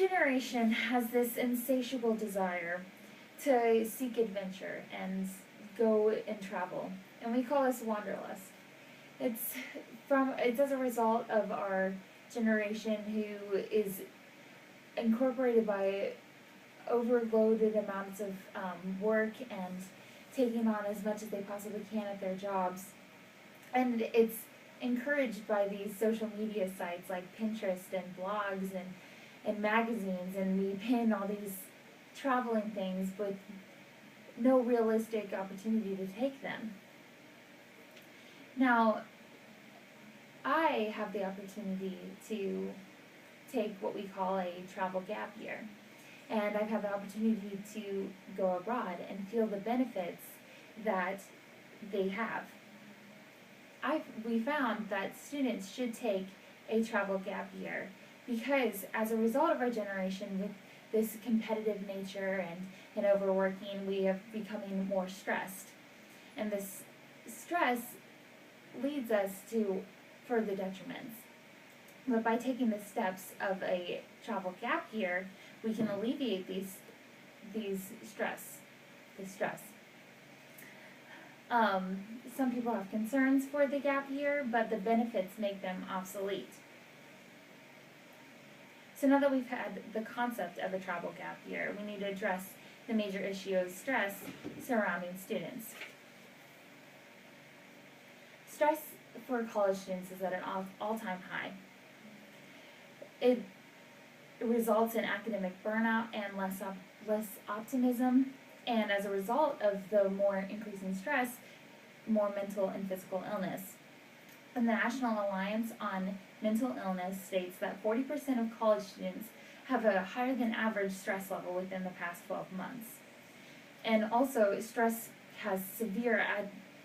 generation has this insatiable desire to seek adventure and go and travel, and we call this wanderlust. It's as a result of our generation who is incorporated by overloaded amounts of work and taking on as much as they possibly can at their jobs. And it's encouraged by these social media sites like Pinterest and blogs and magazines, and we pin all these traveling things with no realistic opportunity to take them. Now, I have the opportunity to take what we call a travel gap year. And I've had the opportunity to go abroad and feel the benefits that they have. We found that students should take a travel gap year because as a result of our generation with this competitive nature and overworking, we are becoming more stressed. And this stress leads us to further detriments. But by taking the steps of a travel gap year, we can alleviate this stress. Some people have concerns for the gap year, but the benefits make them obsolete. So now that we've had the concept of a travel gap year, we need to address the major issue of stress surrounding students. Stress for college students is at an all-time high. It results in academic burnout and less optimism, and as a result of the more increasing stress, more mental and physical illness. And the National Alliance on Mental Illness states that 40% of college students have a higher than average stress level within the past 12 months. And also, stress has severe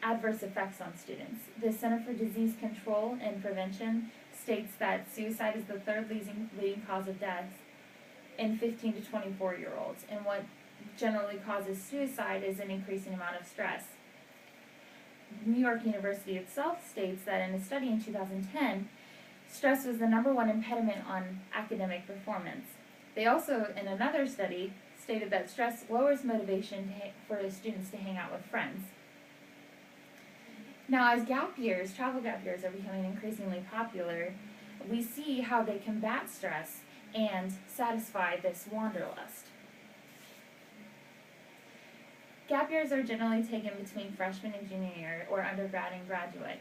adverse effects on students. The Center for Disease Control and Prevention states that suicide is the third leading cause of death in 15 to 24-year-olds, and what generally causes suicide is an increasing amount of stress. New York University itself states that in a study in 2010, stress was the #1 impediment on academic performance. They also, in another study, stated that stress lowers motivation for students to hang out with friends. Now, as travel gap years are becoming increasingly popular, we see how they combat stress and satisfy this wanderlust. Gap years are generally taken between freshman and junior year, or undergrad and graduate.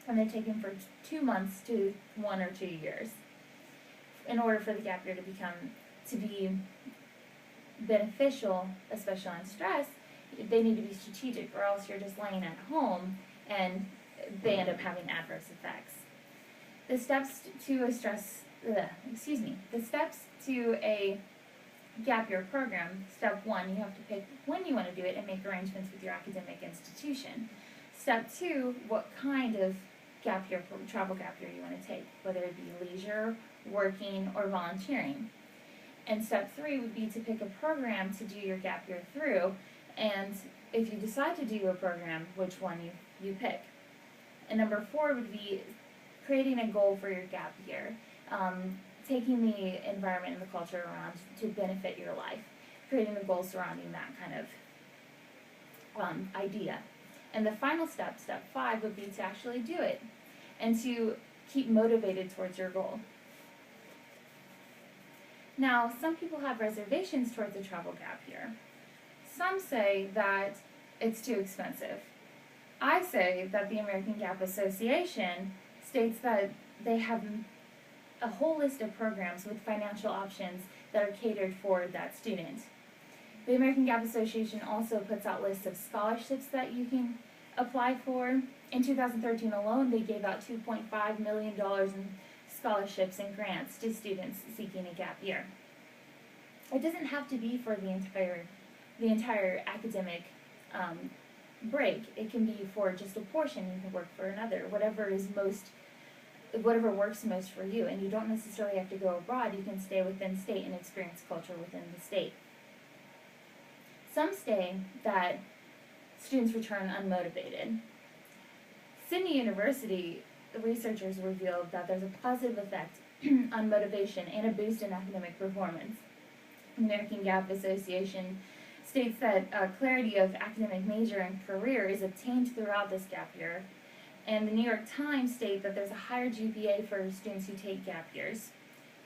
And they're taken for 2 months to 1 or 2 years. In order for the gap year to be beneficial, especially on stress, they need to be strategic, or else you're just laying at home and they end up having adverse effects. The steps to a gap year program: step 1, you have to pick when you want to do it and make arrangements with your academic institution. Step 2, what kind of travel gap year you want to take, whether it be leisure, working, or volunteering. And step 3 would be to pick a program to do your gap year through, and if you decide to do a program, which one you pick. And number 4 would be creating a goal for your gap year, taking the environment and the culture around to benefit your life, creating a goal surrounding that kind of idea. And the final step 5, would be to actually do it and to keep motivated towards your goal. Now, some people have reservations towards the travel gap year. Some say that it's too expensive. I say that the American Gap Association states that they have a whole list of programs with financial options that are catered for that student. The American Gap Association also puts out lists of scholarships that you can apply for. In 2013 alone, they gave out $2.5 million in scholarships and grants to students seeking a gap year. It doesn't have to be for the entire academic break. It can be for just a portion. You can work for another, whatever works most for you. And you don't necessarily have to go abroad. You can stay within state and experience culture within the state. Some say that students return unmotivated. Sydney University, the researchers revealed that there's a positive effect on motivation and a boost in academic performance. The American Gap Association states that clarity of academic major and career is obtained throughout this gap year. And the New York Times state that there's a higher GPA for students who take gap years.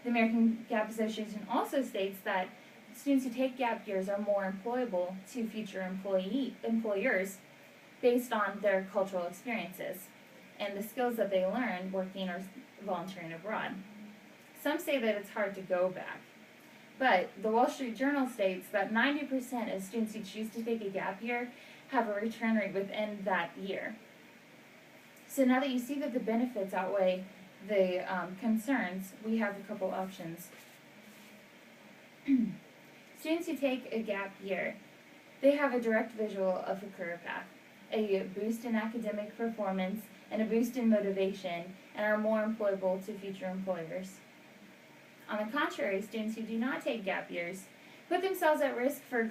The American Gap Association also states that students who take gap years are more employable to future employers based on their cultural experiences and the skills that they learn working or volunteering abroad. Some say that it's hard to go back, but the Wall Street Journal states that 90% of students who choose to take a gap year have a return rate within that year. So now that you see that the benefits outweigh the concerns, we have a couple options. Students who take a gap year, they have a direct visual of a career path, a boost in academic performance, and a boost in motivation, and are more employable to future employers. On the contrary, students who do not take gap years put themselves at risk for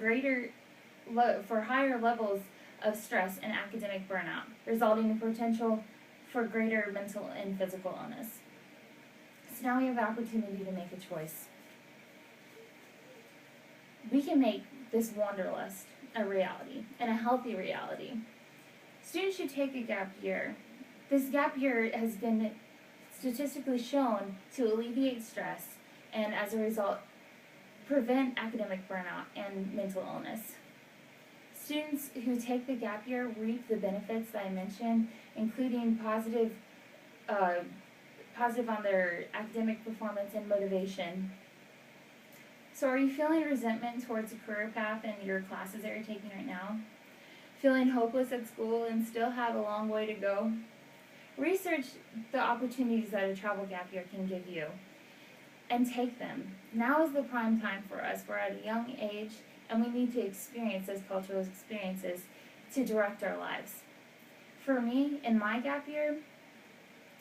higher levels of stress and academic burnout, resulting in potential for greater mental and physical illness. So now we have the opportunity to make a choice. We can make this wanderlust a reality, and a healthy reality. Students should take a gap year. This gap year has been statistically shown to alleviate stress and, as a result, prevent academic burnout and mental illness. Students who take the gap year reap the benefits that I mentioned, including positive on their academic performance and motivation. So are you feeling resentment towards a career path in your classes that you're taking right now? Feeling hopeless at school and still have a long way to go? Research the opportunities that a travel gap year can give you and take them. Now is the prime time for us. We're at a young age and we need to experience those cultural experiences to direct our lives. For me, in my gap year,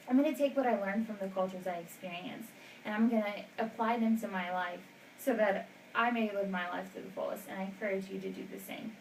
I'm going to take what I learned from the cultures I experienced and I'm going to apply them to my life so that I may live my life to the fullest, and I encourage you to do the same.